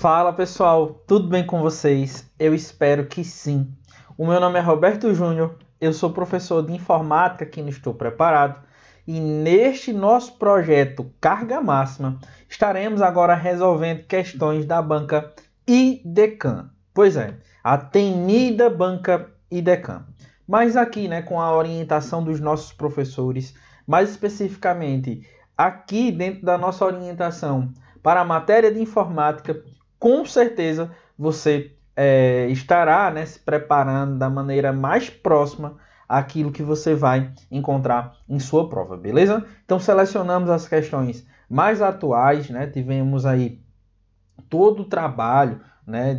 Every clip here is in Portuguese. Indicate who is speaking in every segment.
Speaker 1: Fala pessoal, tudo bem com vocês? Eu espero que sim. O meu nome é Roberto Júnior, eu sou professor de informática aqui no Estou Preparado e neste nosso projeto Carga Máxima estaremos agora resolvendo questões da banca IDECAM. Pois é, a temida banca IDECAM. Mas aqui, com a orientação dos nossos professores, mais especificamente aqui dentro da nossa orientação para a matéria de informática, com certeza você estará se preparando da maneira mais próxima àquilo que você vai encontrar em sua prova, beleza? Então selecionamos as questões mais atuais, tivemos aí todo o trabalho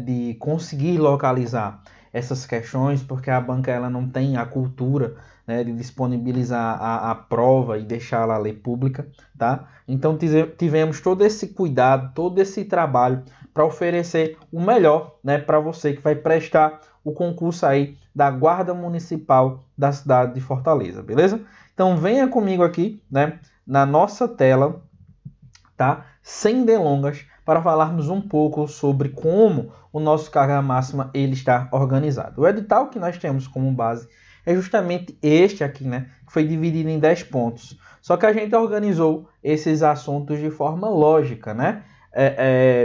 Speaker 1: de conseguir localizar essas questões, porque a banca ela não tem a cultura de disponibilizar a prova e deixá-la ler pública, tá? Então tivemos todo esse cuidado, todo esse trabalho para oferecer o melhor para você que vai prestar o concurso aí da Guarda Municipal da cidade de Fortaleza, beleza? Então venha comigo aqui na nossa tela, tá? Sem delongas, para falarmos um pouco sobre como o nosso carga máxima ele está organizado. O edital que nós temos como base é justamente este aqui, que foi dividido em 10 pontos. Só que a gente organizou esses assuntos de forma lógica,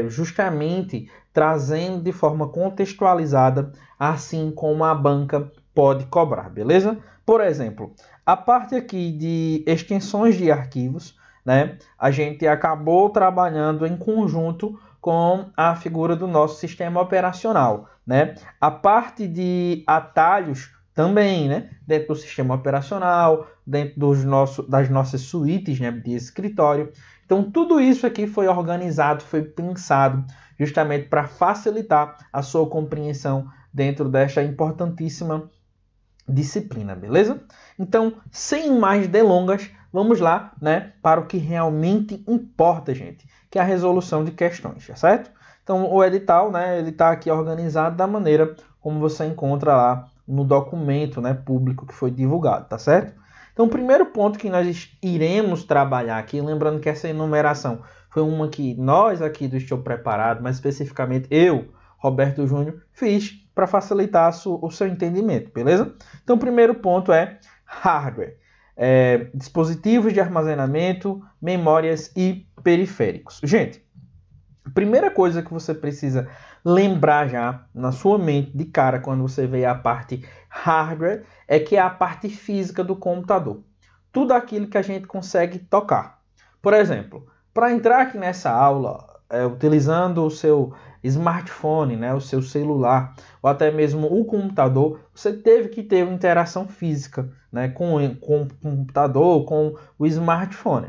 Speaker 1: justamente trazendo de forma contextualizada, assim como a banca pode cobrar, beleza? Por exemplo, a parte aqui de extensões de arquivos, a gente acabou trabalhando em conjunto com a figura do nosso sistema operacional, A parte de atalhos também, dentro do sistema operacional, dentro das nossas suítes de escritório. Então, tudo isso aqui foi organizado, foi pensado justamente para facilitar a sua compreensão dentro desta importantíssima disciplina, beleza? Então, sem mais delongas, vamos lá, para o que realmente importa, gente, que é a resolução de questões, tá certo? Então, o edital, ele está aqui organizado da maneira como você encontra lá no documento, público que foi divulgado, tá certo? Então, o primeiro ponto que nós iremos trabalhar aqui, lembrando que essa enumeração foi uma que nós aqui do Estou Preparado, mas especificamente eu, Roberto Júnior, fiz para facilitar o seu entendimento, beleza? Então, o primeiro ponto é hardware. Dispositivos de armazenamento, memórias e periféricos. Gente, a primeira coisa que você precisa lembrar já na sua mente de cara quando você vê a parte hardware é que é a parte física do computador. Tudo aquilo que a gente consegue tocar. Por exemplo, para entrar aqui nessa aula, utilizando o seu smartphone, o seu celular, ou até mesmo o computador, você teve que ter uma interação física com o computador, com o smartphone.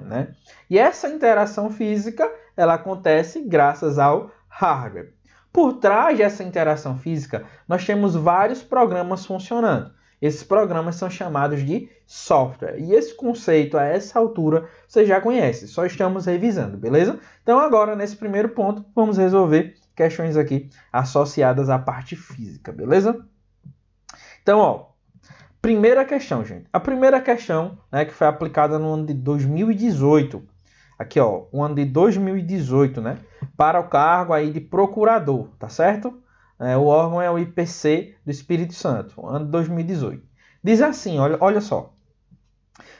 Speaker 1: E essa interação física ela acontece graças ao hardware. Por trás dessa interação física, nós temos vários programas funcionando. Esses programas são chamados de software. E esse conceito, a essa altura, você já conhece. Só estamos revisando, beleza? Então, agora, nesse primeiro ponto, vamos resolver questões aqui associadas à parte física, beleza? Então, primeira questão, gente. A primeira questão, que foi aplicada no ano de 2018. Aqui, o ano de 2018, para o cargo aí de procurador, tá certo? O órgão é o IPC do Espírito Santo, ano de 2018. Diz assim, olha só.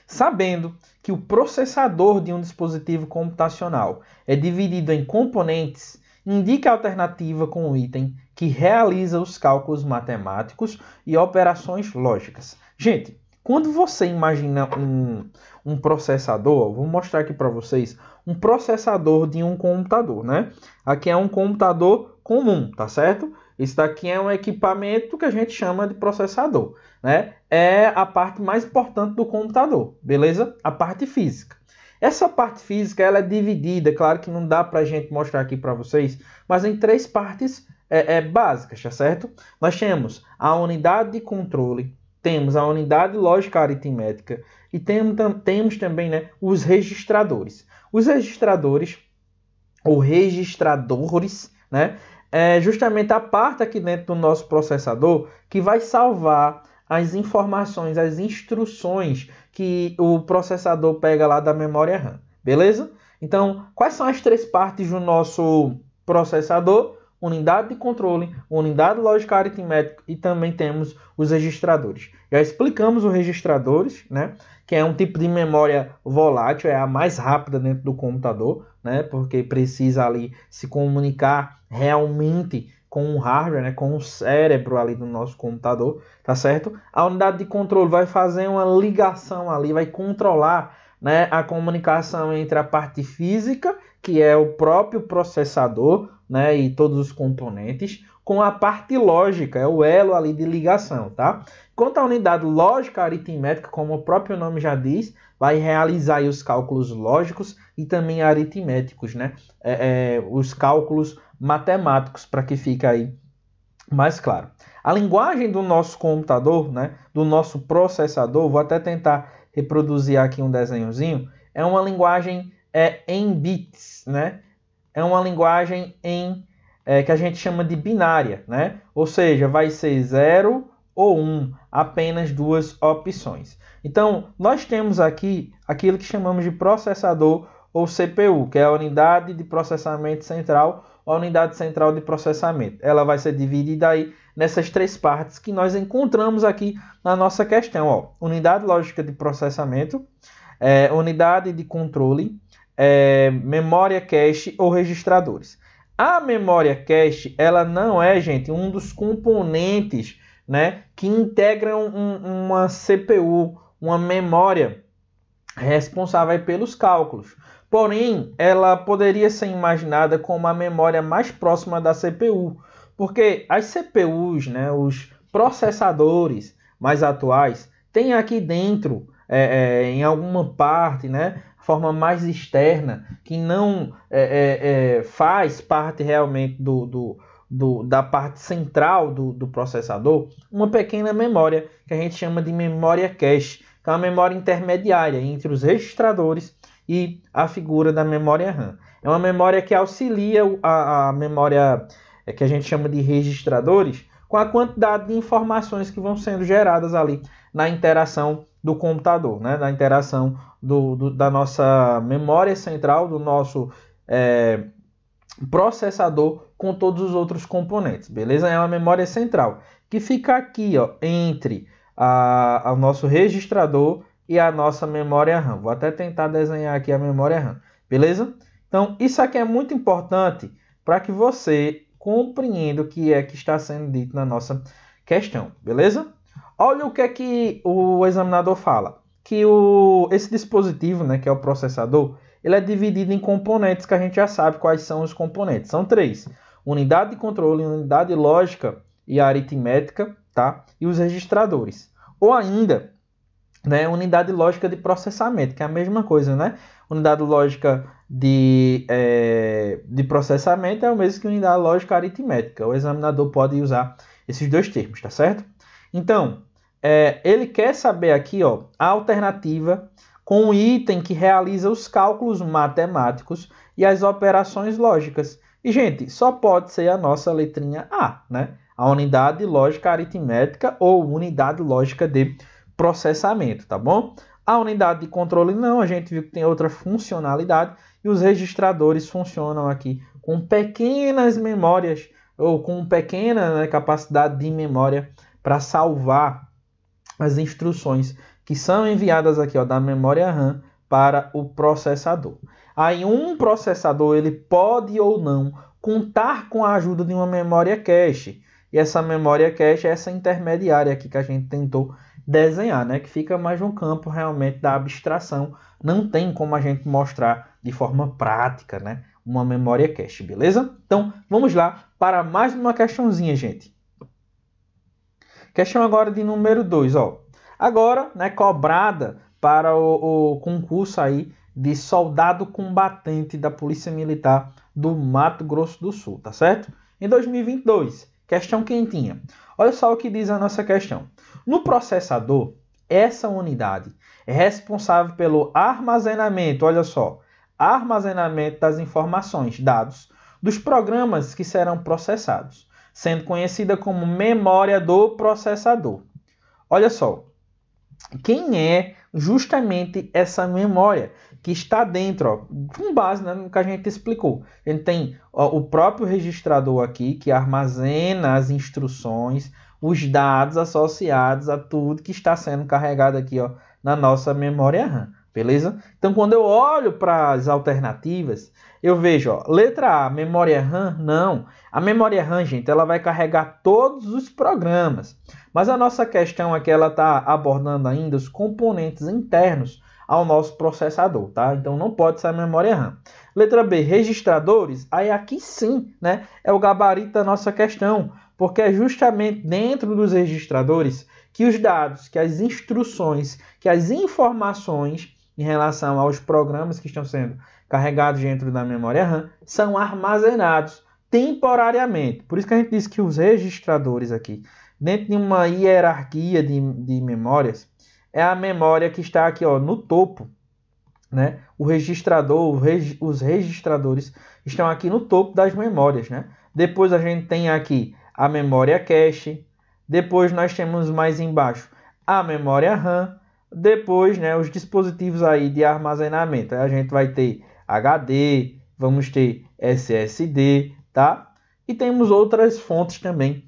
Speaker 1: Sabendo que o processador de um dispositivo computacional é dividido em componentes, indique a alternativa com o item que realiza os cálculos matemáticos e operações lógicas. Gente, quando você imagina um processador, vou mostrar aqui para vocês, um processador de um computador, Aqui é um computador comum, tá certo? Isso daqui é um equipamento que a gente chama de processador, É a parte mais importante do computador, beleza? A parte física. Essa parte física ela é dividida, claro que não dá para a gente mostrar aqui para vocês, mas em 3 partes básicas, tá certo? Nós temos a unidade de controle, temos a unidade lógica aritmética e temos também os registradores. Os registradores, ou registradores, é justamente a parte aqui dentro do nosso processador que vai salvar as informações, as instruções que o processador pega lá da memória RAM, beleza? Então, quais são as 3 partes do nosso processador? unidade de controle, unidade lógica aritmética e também temos os registradores. Já explicamos os registradores, né? Que é um tipo de memória volátil, é a mais rápida dentro do computador, né? Porque precisa ali se comunicar realmente com o hardware, né? Com o cérebro ali do nosso computador, tá certo? A unidade de controle vai fazer uma ligação ali, vai controlar, né, a comunicação entre a parte física, que é o próprio processador, né, e todos os componentes, com a parte lógica, é o elo ali de ligação, tá? Quanto à unidade lógica aritmética, como o próprio nome já diz, vai realizar aí os cálculos lógicos e também aritméticos, né? Os cálculos matemáticos, para que fique aí mais claro. A linguagem do nosso computador, né, do nosso processador, vou até tentar reproduzir aqui um desenhozinho, é uma linguagem em bits, né? É uma linguagem que a gente chama de binária, né? Ou seja, vai ser 0 ou 1, apenas duas opções. Então, nós temos aqui aquilo que chamamos de processador ou CPU, que é a unidade de processamento central, ou a unidade central de processamento. Ela vai ser dividida aí nessas três partes que nós encontramos aqui na nossa questão. Ó. Unidade lógica de processamento, unidade de controle, memória cache ou registradores. A memória cache, ela não é, gente, um dos componentes, né, que integram uma CPU, uma memória responsável pelos cálculos. Porém, ela poderia ser imaginada como a memória mais próxima da CPU, porque as CPUs, né, os processadores mais atuais, têm aqui dentro, em alguma parte, né, forma mais externa, que não faz parte realmente da parte central do processador, uma pequena memória que a gente chama de memória cache, que é uma memória intermediária entre os registradores e a figura da memória RAM. É uma memória que auxilia a memória que a gente chama de registradores com a quantidade de informações que vão sendo geradas ali na interação do computador, né? Na interação da nossa memória central, do nosso processador com todos os outros componentes, beleza? É uma memória central que fica aqui, ó, entre o nosso registrador e a nossa memória RAM. Vou até tentar desenhar aqui a memória RAM, beleza? Então, isso aqui é muito importante para que você compreenda o que é que está sendo dito na nossa questão, beleza? Olha o que é que o examinador fala. Que esse dispositivo, né, que é o processador, ele é dividido em componentes que a gente já sabe quais são os componentes. São três. Unidade de controle, unidade lógica e aritmética, tá? E os registradores. Ou ainda, né, unidade lógica de processamento, que é a mesma coisa, né? Unidade lógica de processamento é o mesmo que unidade lógica aritmética. O examinador pode usar esses dois termos, tá certo? Então, ele quer saber aqui, ó, a alternativa com o item que realiza os cálculos matemáticos e as operações lógicas. E, gente, só pode ser a nossa letrinha A, né? A unidade lógica aritmética ou unidade lógica de processamento, tá bom? A unidade de controle não, a gente viu que tem outra funcionalidade e os registradores funcionam aqui com pequenas memórias ou com pequena, né, capacidade de memória para salvar as instruções que são enviadas aqui, ó, da memória RAM para o processador. Aí um processador ele pode ou não contar com a ajuda de uma memória cache. E essa memória cache é essa intermediária aqui que a gente tentou desenhar, né? Que fica mais no campo realmente da abstração. Não tem como a gente mostrar de forma prática, né, uma memória cache, beleza? Então, vamos lá para mais uma questãozinha, gente. Questão agora de número 2, ó. Agora, né, cobrada para o concurso aí de soldado combatente da Polícia Militar do Mato Grosso do Sul, tá certo? Em 2022, questão quentinha. Olha só o que diz a nossa questão. No processador, essa unidade é responsável pelo armazenamento, olha só, armazenamento das informações, dados, dos programas que serão processados, sendo conhecida como memória do processador. Olha só, quem é justamente essa memória que está dentro, ó, com base, né, no que a gente explicou. A gente tem, ó, o próprio registrador aqui, que armazena as instruções, os dados associados a tudo que está sendo carregado aqui, ó, na nossa memória RAM. Beleza? Então, quando eu olho para as alternativas, eu vejo, ó, letra A, memória RAM, não. A memória RAM, gente, ela vai carregar todos os programas. Mas a nossa questão aqui, ela está abordando ainda os componentes internos ao nosso processador, tá? Então, não pode ser a memória RAM. Letra B, registradores. Aí aqui sim, né, é o gabarito da nossa questão, porque é justamente dentro dos registradores que os dados, que as instruções, que as informações em relação aos programas que estão sendo carregados dentro da memória RAM são armazenados temporariamente. Por isso que a gente diz que os registradores aqui, dentro de uma hierarquia de memórias, é a memória que está aqui, ó, no topo, né? O registrador, os registradores estão aqui no topo das memórias, né? Depois a gente tem aqui a memória cache, depois nós temos mais embaixo a memória RAM, depois, né, os dispositivos aí de armazenamento. Aí a gente vai ter HD, vamos ter SSD, tá? E temos outras fontes também,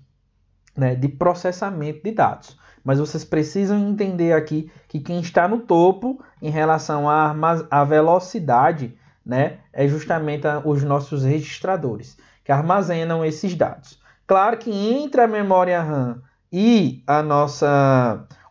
Speaker 1: né, de processamento de dados. Mas vocês precisam entender aqui que quem está no topo em relação à velocidade, né, é justamente os nossos registradores, que armazenam esses dados. Claro que entre a memória RAM e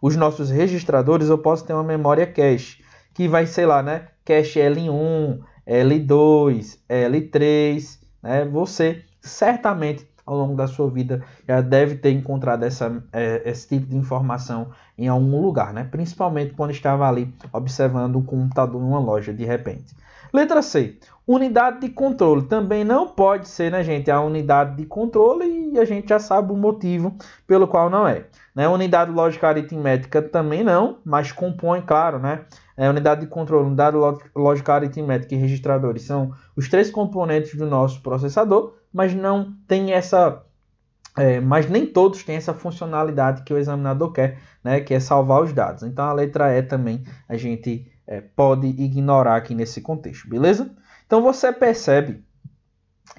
Speaker 1: os nossos registradores, eu posso ter uma memória cache, que vai ser lá, né, cache L1, L2, L3, né? Você certamente ao longo da sua vida já deve ter encontrado esse tipo de informação em algum lugar, né? Principalmente quando estava ali observando um computador numa loja de repente. Letra C, unidade de controle. Também não pode ser, né, gente, a unidade de controle, e a gente já sabe o motivo pelo qual não é. Né? Unidade lógica aritmética também não, mas compõe, claro, né? Unidade de controle, unidade lógica aritmética e registradores são os três componentes do nosso processador, mas não tem mas nem todos têm essa funcionalidade que o examinador quer, né? Que é salvar os dados. Então a letra E também a gente pode ignorar aqui nesse contexto, beleza? Então você percebe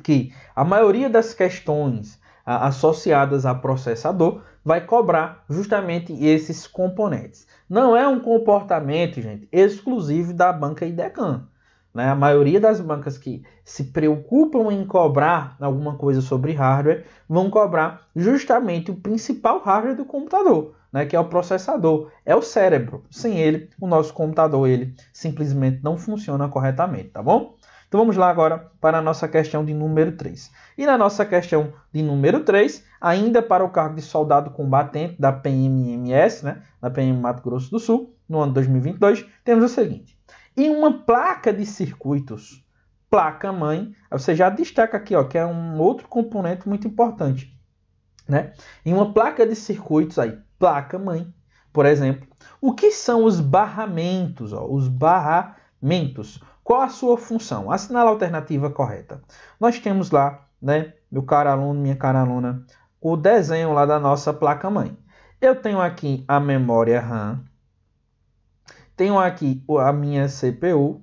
Speaker 1: que a maioria das questões associadas a processador vai cobrar justamente esses componentes. Não é um comportamento, gente, exclusivo da banca IDECAM. Né? A maioria das bancas que se preocupam em cobrar alguma coisa sobre hardware vão cobrar justamente o principal hardware do computador, né? Que é o processador, é o cérebro. Sem ele, o nosso computador ele simplesmente não funciona corretamente, tá bom? Então vamos lá agora para a nossa questão de número 3. E na nossa questão de número 3, ainda para o cargo de soldado combatente da PMMS, né, da PM Mato Grosso do Sul, no ano 2022, temos o seguinte. Em uma placa de circuitos, placa-mãe, você já destaca aqui, ó, que é um outro componente muito importante. Né? Em uma placa de circuitos, aí, placa-mãe, por exemplo, o que são os barramentos? Ó, os barramentos. Qual a sua função? Assinala a alternativa correta. Nós temos lá, né, meu caro aluno, minha cara aluna, o desenho lá da nossa placa-mãe. Eu tenho aqui a memória RAM, tenho aqui a minha CPU,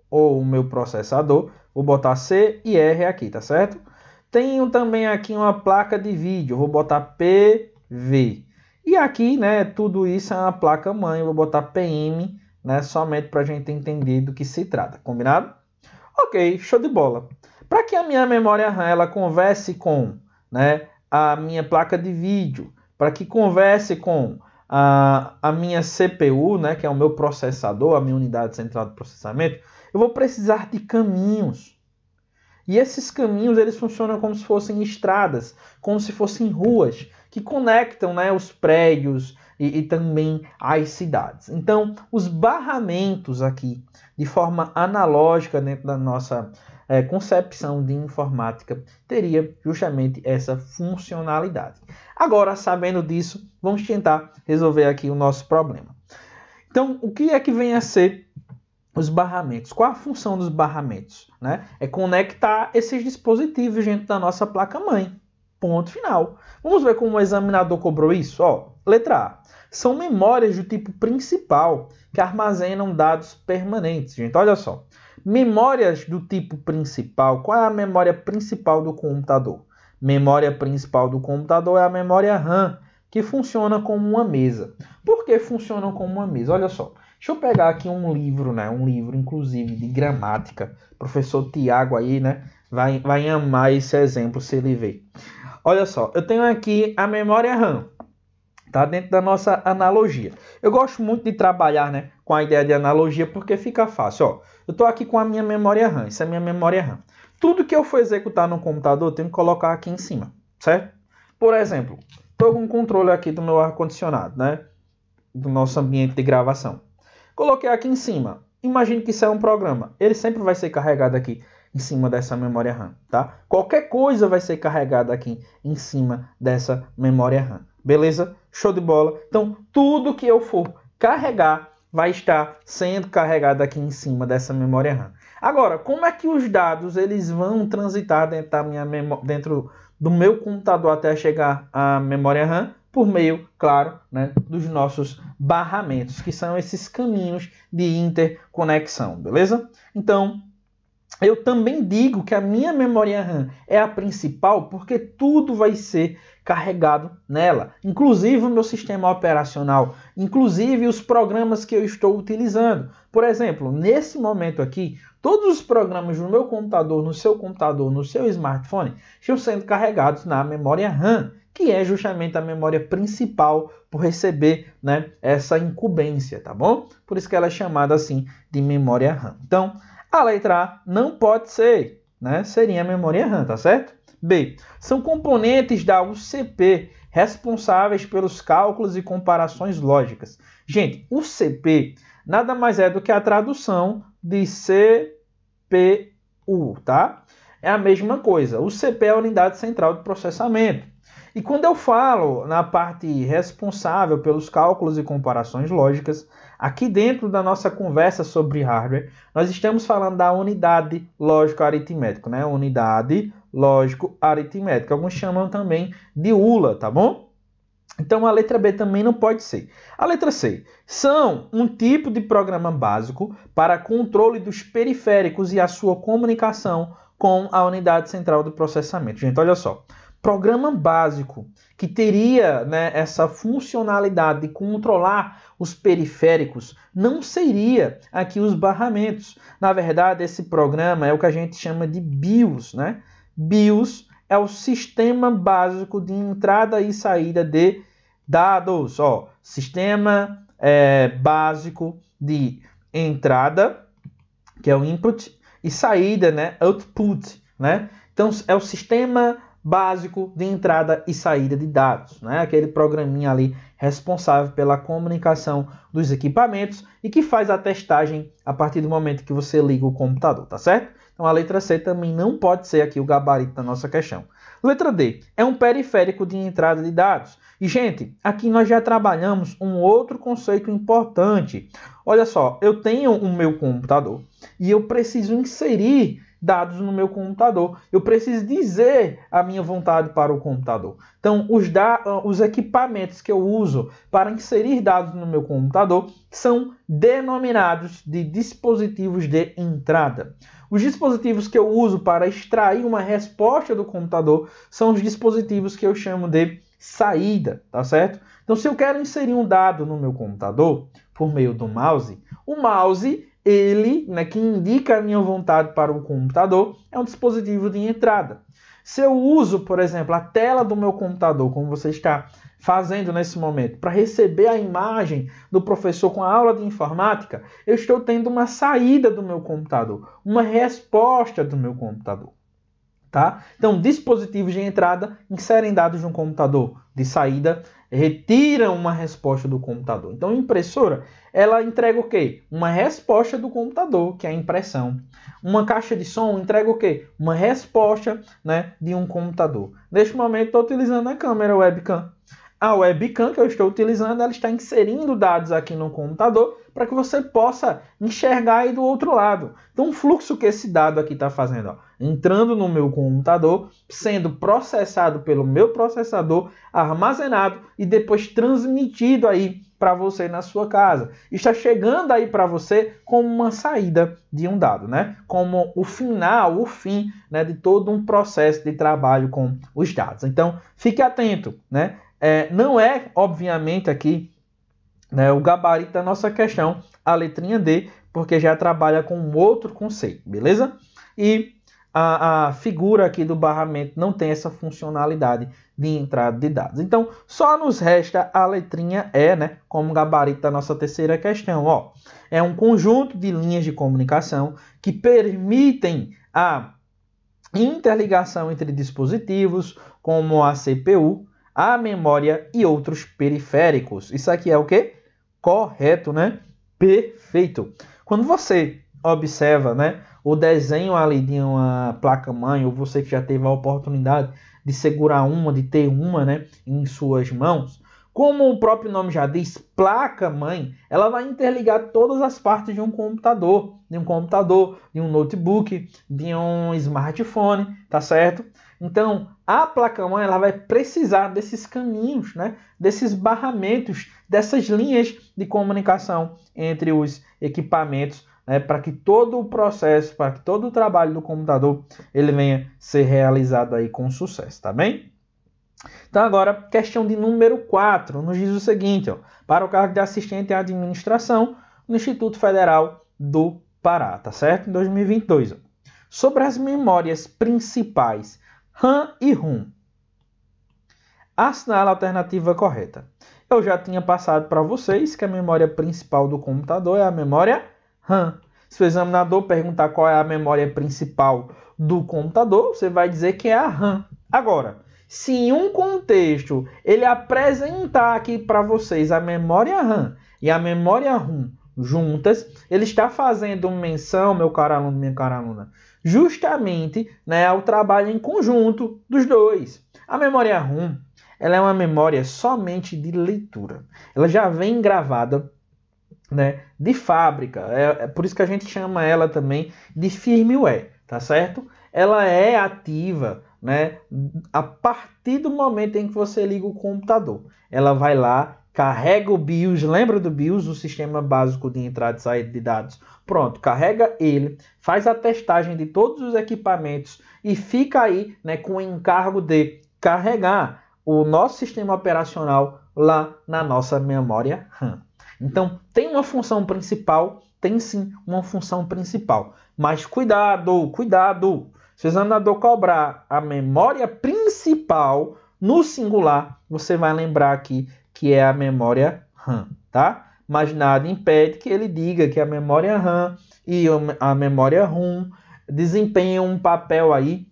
Speaker 1: ou o meu processador, vou botar C e R aqui, tá certo? Tenho também aqui uma placa de vídeo, vou botar PV. E aqui, né, tudo isso é uma placa-mãe, vou botar PM, né, somente para a gente entender do que se trata, combinado? Ok, show de bola. Para que a minha memória RAM ela converse com, né, a minha placa de vídeo, para que converse com a minha CPU, né, que é o meu processador, a minha unidade central de processamento, eu vou precisar de caminhos. E esses caminhos eles funcionam como se fossem estradas, como se fossem ruas, que conectam, né, os prédios e também as cidades. Então, os barramentos aqui, de forma analógica dentro da nossa concepção de informática, teria justamente essa funcionalidade. Agora, sabendo disso, vamos tentar resolver aqui o nosso problema. Então, o que é que vem a ser os barramentos? Qual a função dos barramentos? Né? É conectar esses dispositivos dentro da nossa placa-mãe. Ponto final. Vamos ver como o examinador cobrou isso? Ó, Letra A. São memórias do tipo principal que armazenam dados permanentes. Gente, olha só. Memórias do tipo principal. Qual é a memória principal do computador? Memória principal do computador é a memória RAM, que funciona como uma mesa. Por que funciona como uma mesa? Olha só. Deixa eu pegar aqui um livro, né? Um livro, inclusive, de gramática. O professor Tiago aí, né? Vai amar esse exemplo se ele ver. Olha só. Eu tenho aqui a memória RAM. Tá dentro da nossa analogia. Eu gosto muito de trabalhar, né, com a ideia de analogia porque fica fácil. Ó, eu estou aqui com a minha memória RAM. Isso é a minha memória RAM. Tudo que eu for executar no computador, eu tenho que colocar aqui em cima, certo? Por exemplo, estou com o controle aqui do meu ar-condicionado, né? Do nosso ambiente de gravação. Coloquei aqui em cima. Imagine que isso é um programa. Ele sempre vai ser carregado aqui em cima dessa memória RAM, tá? Qualquer coisa vai ser carregada aqui em cima dessa memória RAM. Beleza? Show de bola. Então, tudo que eu for carregar vai estar sendo carregado aqui em cima dessa memória RAM. Agora, como é que os dados eles vão transitar dentro do meu computador até chegar à memória RAM? Por meio, claro, né, dos nossos barramentos, que são esses caminhos de interconexão, beleza? Então, eu também digo que a minha memória RAM é a principal porque tudo vai ser carregado nela, inclusive o meu sistema operacional, inclusive os programas que eu estou utilizando. Por exemplo, nesse momento aqui, todos os programas no meu computador, no seu smartphone, estão sendo carregados na memória RAM, que é justamente a memória principal por receber, né, essa incumbência, tá bom? Por isso que ela é chamada assim de memória RAM. Então, a letra A não pode ser, né? Seria a memória RAM, tá certo? B. São componentes da UCP responsáveis pelos cálculos e comparações lógicas. Gente, o CP nada mais é do que a tradução de CPU, tá? É a mesma coisa. O CP é a unidade central de processamento. E quando eu falo na parte responsável pelos cálculos e comparações lógicas, aqui dentro da nossa conversa sobre hardware, nós estamos falando da unidade lógico-aritmética, né? Unidade lógico-aritmética. Alguns chamam também de ULA, tá bom? Então a letra B também não pode ser. A letra C. São um tipo de programa básico para controle dos periféricos e a sua comunicação com a unidade central do processamento. Gente, olha só. Programa básico que teria, né, essa funcionalidade de controlar os periféricos não seria aqui os barramentos. Na verdade, esse programa é o que a gente chama de BIOS, né? BIOS é o sistema básico de entrada e saída de dados. Ó, sistema básico de entrada, que é o input, e saída, né, output, né? Então, é o sistema básico de entrada e saída de dados, né? Aquele programinha ali responsável pela comunicação dos equipamentos e que faz a testagem a partir do momento que você liga o computador, tá certo? Então a letra C também não pode ser aqui o gabarito da nossa questão. Letra D, é um periférico de entrada de dados. E, gente, aqui nós já trabalhamos um outro conceito importante. Olha só, eu tenho o meu computador e eu preciso inserir dados no meu computador. Eu preciso dizer a minha vontade para o computador. Então, os equipamentos que eu uso para inserir dados no meu computador são denominados de dispositivos de entrada. Os dispositivos que eu uso para extrair uma resposta do computador são os dispositivos que eu chamo de saída, tá certo? Então, se eu quero inserir um dado no meu computador por meio do mouse, o mouse ele, né, que indica a minha vontade para o computador, é um dispositivo de entrada. Se eu uso, por exemplo, a tela do meu computador, como você está fazendo nesse momento, para receber a imagem do professor com a aula de informática, eu estou tendo uma saída do meu computador, uma resposta do meu computador. Tá? Então, dispositivos de entrada inserem dados de um computador, de saída retiram uma resposta do computador. Então, a impressora, ela entrega o quê? Uma resposta do computador, que é a impressão. Uma caixa de som entrega o quê? Uma resposta, né, de um computador. Neste momento, estou utilizando a câmera webcam. A webcam que eu estou utilizando, ela está inserindo dados aqui no computador para que você possa enxergar aí do outro lado. Então, o fluxo que esse dado aqui está fazendo, ó, entrando no meu computador, sendo processado pelo meu processador, armazenado e depois transmitido aí para você na sua casa. Está chegando aí para você como uma saída de um dado, né? Como o final, o fim, né, de todo um processo de trabalho com os dados. Então, fique atento, né? Não é, obviamente, aqui, né, o gabarito da nossa questão, a letrinha D, porque já trabalha com um outro conceito, beleza? E a figura aqui do barramento não tem essa funcionalidade de entrada de dados. Então, só nos resta a letrinha E, né, como gabarito da nossa terceira questão. Ó, é um conjunto de linhas de comunicação que permitem a interligação entre dispositivos, como a CPU, a memória e outros periféricos. Isso aqui é o quê? Correto, né? Perfeito. Quando você observa, né, o desenho ali de uma placa-mãe, ou você que já teve a oportunidade de segurar uma, de ter uma, né, em suas mãos, como o próprio nome já diz, placa-mãe, ela vai interligar todas as partes de um computador, de um notebook, de um smartphone, tá certo? Então, a placa-mãe ela vai precisar desses caminhos, né? Desses barramentos, dessas linhas de comunicação entre os equipamentos, né? Para que todo o processo, para que todo o trabalho do computador ele venha ser realizado aí com sucesso, tá bem? Então, agora, questão de número 4, nos diz o seguinte, ó, para o cargo de assistente em administração no Instituto Federal do Pará, tá certo? Em 2022. Ó. Sobre as memórias principais RAM e ROM. Assinale a alternativa correta. Eu já tinha passado para vocês que a memória principal do computador é a memória RAM. Se o examinador perguntar qual é a memória principal do computador, você vai dizer que é a RAM. Agora, se em um contexto ele apresentar aqui para vocês a memória RAM e a memória ROM juntas, ele está fazendo menção, meu caro aluno, minha cara aluna, justamente, né, ao trabalho em conjunto dos dois. A memória ROM, ela é uma memória somente de leitura. Ela já vem gravada, né, de fábrica. É por isso que a gente chama ela também de firmware, tá certo? Ela é ativa, né, a partir do momento em que você liga o computador. Ela vai lá, carrega o BIOS, lembra do BIOS, o Sistema Básico de Entrada e Saída de Dados? Pronto, carrega ele, faz a testagem de todos os equipamentos e fica aí, né, com o encargo de carregar o nosso sistema operacional lá na nossa memória RAM. Então, tem uma função principal? Tem sim uma função principal. Mas cuidado, cuidado! Se o examinador cobrar a memória principal no singular, você vai lembrar aqui que é a memória RAM, tá? Mas nada impede que ele diga que a memória RAM e a memória ROM desempenham um papel aí,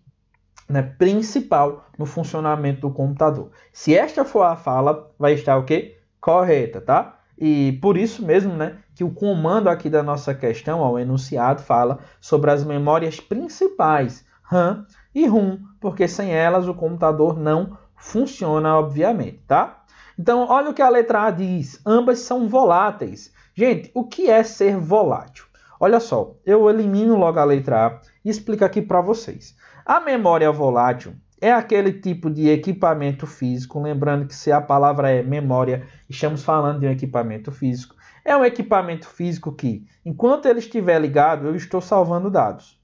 Speaker 1: né, principal no funcionamento do computador. Se esta for a fala, vai estar o quê? Correta, tá? E por isso mesmo, né, que o comando aqui da nossa questão, ó, o enunciado, fala sobre as memórias principais, RAM e ROM, porque sem elas o computador não funciona, obviamente, tá? Então, olha o que a letra A diz. Ambas são voláteis. Gente, o que é ser volátil? Olha só, eu elimino logo a letra A e explico aqui para vocês. A memória volátil é aquele tipo de equipamento físico, lembrando que se a palavra é memória, estamos falando de um equipamento físico. É um equipamento físico que, enquanto ele estiver ligado, eu estou salvando dados.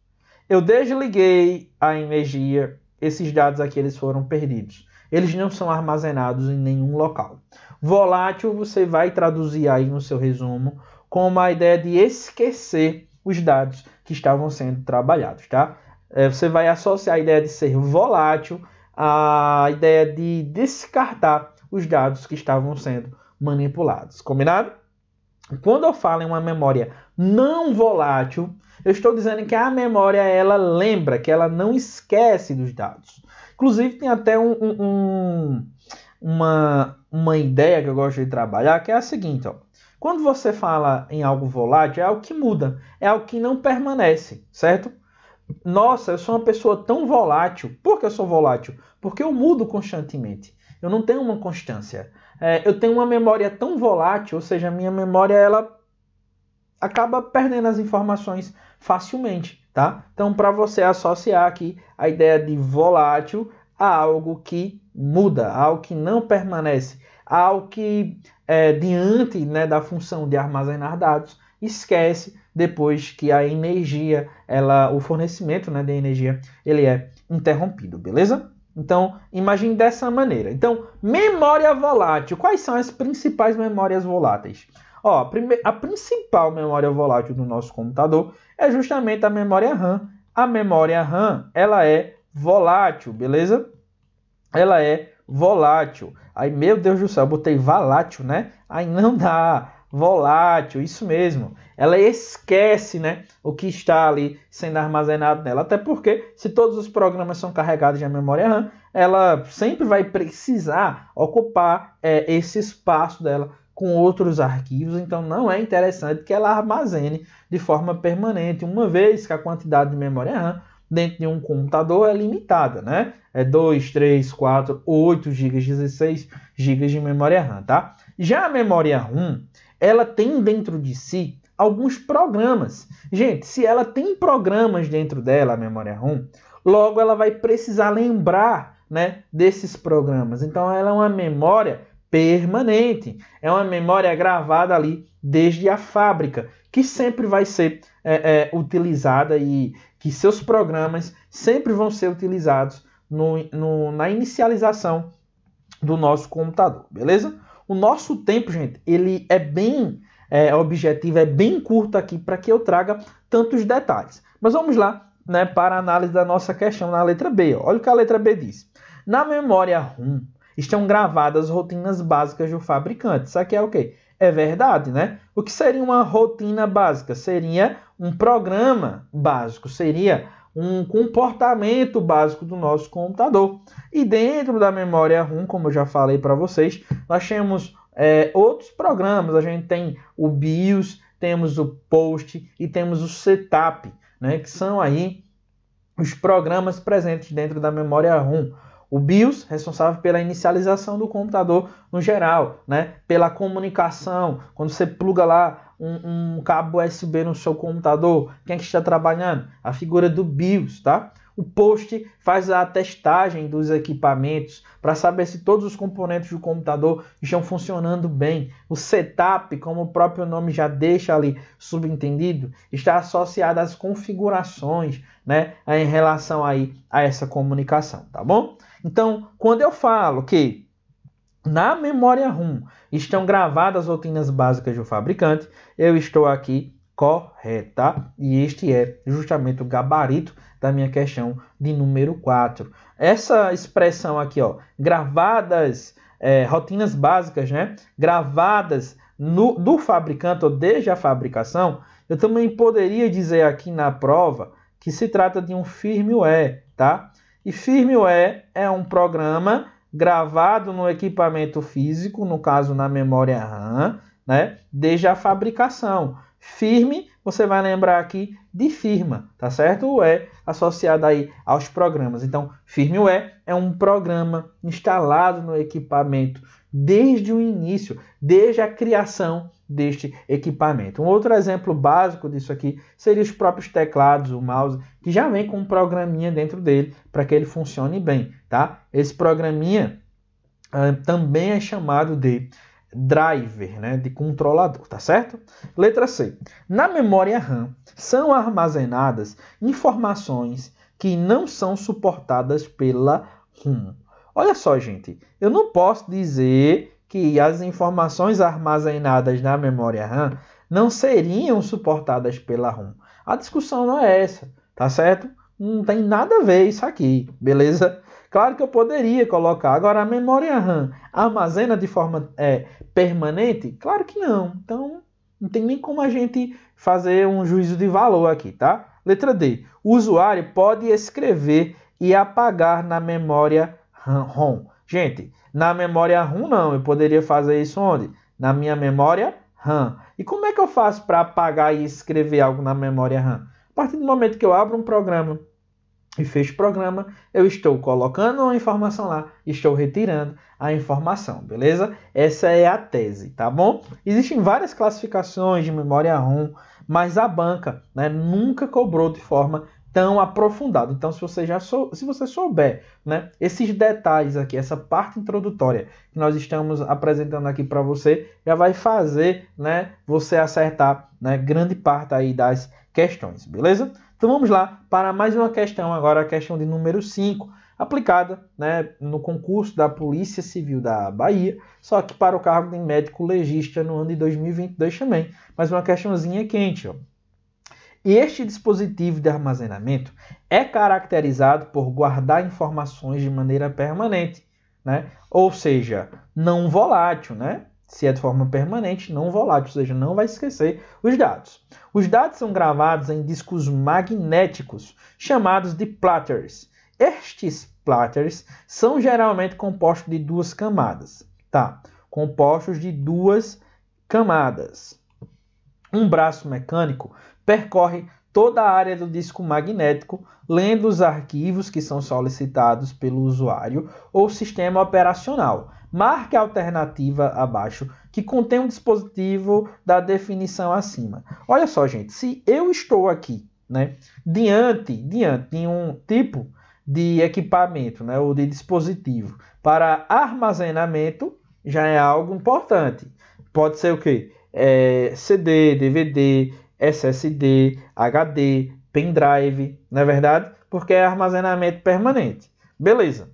Speaker 1: Eu desliguei a energia, esses dados aqui eles foram perdidos. Eles não são armazenados em nenhum local. Volátil você vai traduzir aí no seu resumo como a ideia de esquecer os dados que estavam sendo trabalhados, tá? Você vai associar a ideia de ser volátil à ideia de descartar os dados que estavam sendo manipulados. Combinado? Quando eu falo em uma memória não volátil, eu estou dizendo que a memória ela lembra, que ela não esquece dos dados. Inclusive tem até uma ideia que eu gosto de trabalhar, que é a seguinte, ó. Quando você fala em algo volátil, é algo que muda, é algo que não permanece, certo? Nossa, eu sou uma pessoa tão volátil. Por que eu sou volátil? Porque eu mudo constantemente. eu não tenho uma constância. Eu tenho uma memória tão volátil, ou seja, a minha memória ela acaba perdendo as informações facilmente, tá? Então, para você associar aqui a ideia de volátil a algo que muda, algo que não permanece, algo que, diante, né, da função de armazenar dados, esquece depois que a energia, o fornecimento, né, de energia, ele é interrompido, beleza? Então, imagine dessa maneira. Então, memória volátil. Quais são as principais memórias voláteis? Ó, a principal memória volátil do nosso computador é justamente a memória RAM. A memória RAM, ela é volátil, beleza? Ela é volátil. Aí, meu Deus do céu, eu botei volátil, né? Aí não dá. Volátil, isso mesmo. Ela esquece, né, o que está ali sendo armazenado nela. Até porque, se todos os programas são carregados de memória RAM, ela sempre vai precisar ocupar esse espaço dela com outros arquivos. Então, não é interessante que ela armazene de forma permanente, uma vez que a quantidade de memória RAM dentro de um computador é limitada, né? É 2, 3, 4, 8 GB, 16 GB de memória RAM, tá? Já a memória RAM, ela tem dentro de si alguns programas. Gente, se ela tem programas dentro dela, a memória RAM, logo ela vai precisar lembrar, né, desses programas. Então, ela é uma memória permanente. É uma memória gravada ali desde a fábrica, que sempre vai ser utilizada e que seus programas sempre vão ser utilizados na inicialização do nosso computador, beleza? O nosso tempo, gente, ele é bem objetivo, é bem curto aqui para que eu traga tantos detalhes. Mas vamos lá, né, para a análise da nossa questão na letra B. Ó. Olha o que a letra B diz. Na memória RAM estão gravadas rotinas básicas do fabricante. Isso aqui é o quê? É verdade, né? O que seria uma rotina básica? Seria um programa básico, seria um comportamento básico do nosso computador. E dentro da memória RAM, como eu já falei para vocês, nós temos outros programas. A gente tem o BIOS, temos o POST e temos o Setup, né? Que são aí os programas presentes dentro da memória RAM. O BIOS, responsável pela inicialização do computador no geral, né? Pela comunicação, quando você pluga lá um cabo USB no seu computador, quem é que está trabalhando? A figura do BIOS, tá? O POST faz a testagem dos equipamentos para saber se todos os componentes do computador estão funcionando bem. O Setup, como o próprio nome já deixa ali subentendido, está associado às configurações, né, em relação aí a essa comunicação, tá bom? Então, quando eu falo que na memória RAM estão gravadas as rotinas básicas do fabricante, eu estou aqui correto, tá? E este é justamente o gabarito da minha questão de número 4. Essa expressão aqui, ó, gravadas, rotinas básicas, né? Gravadas do fabricante ou desde a fabricação, eu também poderia dizer aqui na prova que se trata de um firmware, tá? E firmware é um programa gravado no equipamento físico, no caso na memória RAM, né? Desde a fabricação. Firme, você vai lembrar aqui de firma, tá certo? O é associado aí aos programas. Então, firmware é um programa instalado no equipamento desde o início, desde a criação deste equipamento. Um outro exemplo básico disso aqui seria os próprios teclados, o mouse, que já vem com um programinha dentro dele para que ele funcione bem, tá? Esse programinha também é chamado de driver, né, de controlador, tá certo? Letra C. Na memória RAM são armazenadas informações que não são suportadas pela RAM. Olha só, gente, eu não posso dizer que as informações armazenadas na memória RAM não seriam suportadas pela RAM. A discussão não é essa, tá certo? Não tem nada a ver isso aqui, beleza? Claro que eu poderia colocar. Agora, a memória RAM armazena de forma permanente? Claro que não. Então, não tem nem como a gente fazer um juízo de valor aqui, tá? Letra D. O usuário pode escrever e apagar na memória RAM. Gente, na memória RAM não. Eu poderia fazer isso onde? Na minha memória RAM. E como é que eu faço para apagar e escrever algo na memória RAM? A partir do momento que eu abro um programa e fecho o programa, eu estou colocando uma informação lá, estou retirando a informação, beleza? Essa é a tese, tá bom? Existem várias classificações de memória ROM, mas a banca, né, nunca cobrou de forma tão aprofundada. Então, se você souber, né, esses detalhes aqui, essa parte introdutória que nós estamos apresentando aqui para você, já vai fazer, né, você acertar, né, grande parte aí das questões, beleza? Então vamos lá para mais uma questão, agora a questão de número 5, aplicada, né, no concurso da Polícia Civil da Bahia, só que para o cargo de médico legista no ano de 2022 também. Mais uma questãozinha quente, ó. E este dispositivo de armazenamento é caracterizado por guardar informações de maneira permanente, né? Ou seja, não volátil, né? Se é de forma permanente, não volátil, ou seja, não vai esquecer os dados. Os dados são gravados em discos magnéticos, chamados de platters. Estes platters são geralmente compostos de duas camadas, tá? Compostos de duas camadas. Um braço mecânico percorre toda a área do disco magnético, lendo os arquivos que são solicitados pelo usuário ou sistema operacional. Marque a alternativa abaixo que contém um dispositivo da definição acima. Olha só, gente, se eu estou aqui, né, diante de um tipo de equipamento, né, ou de dispositivo para armazenamento, já é algo importante. Pode ser o quê? CD, DVD, SSD, HD, pendrive, não é verdade? Porque é armazenamento permanente. Beleza.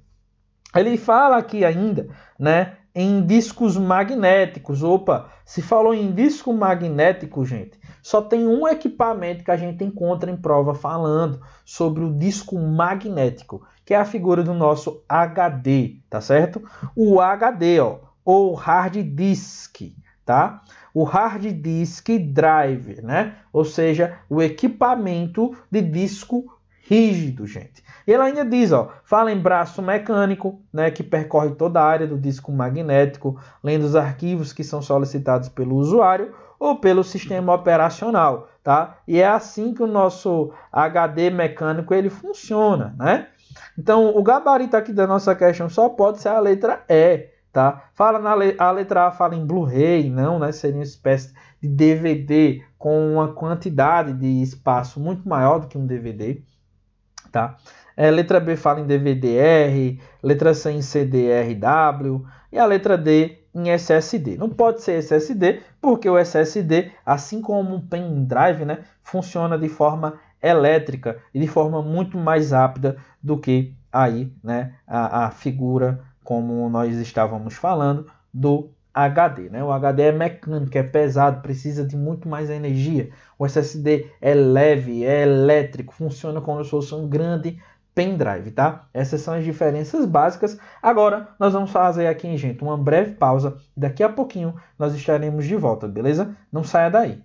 Speaker 1: Ele fala aqui ainda, né, em discos magnéticos. Opa, se falou em disco magnético, gente, só tem um equipamento que a gente encontra em prova falando sobre o disco magnético, que é a figura do nosso HD, tá certo? O HD, ó, ou hard disk, tá? O hard disk drive, né? Ou seja, o equipamento de disco rígido, gente. E ele ainda diz, ó, fala em braço mecânico, né, que percorre toda a área do disco magnético, lendo os arquivos que são solicitados pelo usuário ou pelo sistema operacional, tá? E é assim que o nosso HD mecânico ele funciona, né? Então, o gabarito aqui da nossa questão só pode ser a letra E, tá? A letra A fala em Blu-ray, não, né? Seria uma espécie de DVD com uma quantidade de espaço muito maior do que um DVD, tá? Letra B fala em DVD-R, letra C em CD-RW e a letra D em SSD. Não pode ser SSD porque o SSD, assim como um pendrive, né, funciona de forma elétrica e de forma muito mais rápida do que aí, né, a figura, como nós estávamos falando, do HD, né? O HD é mecânico, é pesado, precisa de muito mais energia. O SSD é leve, é elétrico, funciona como se fosse um grande pendrive, tá? Essas são as diferenças básicas. Agora, nós vamos fazer aqui, gente, uma breve pausa. Daqui a pouquinho, nós estaremos de volta, beleza? Não saia daí.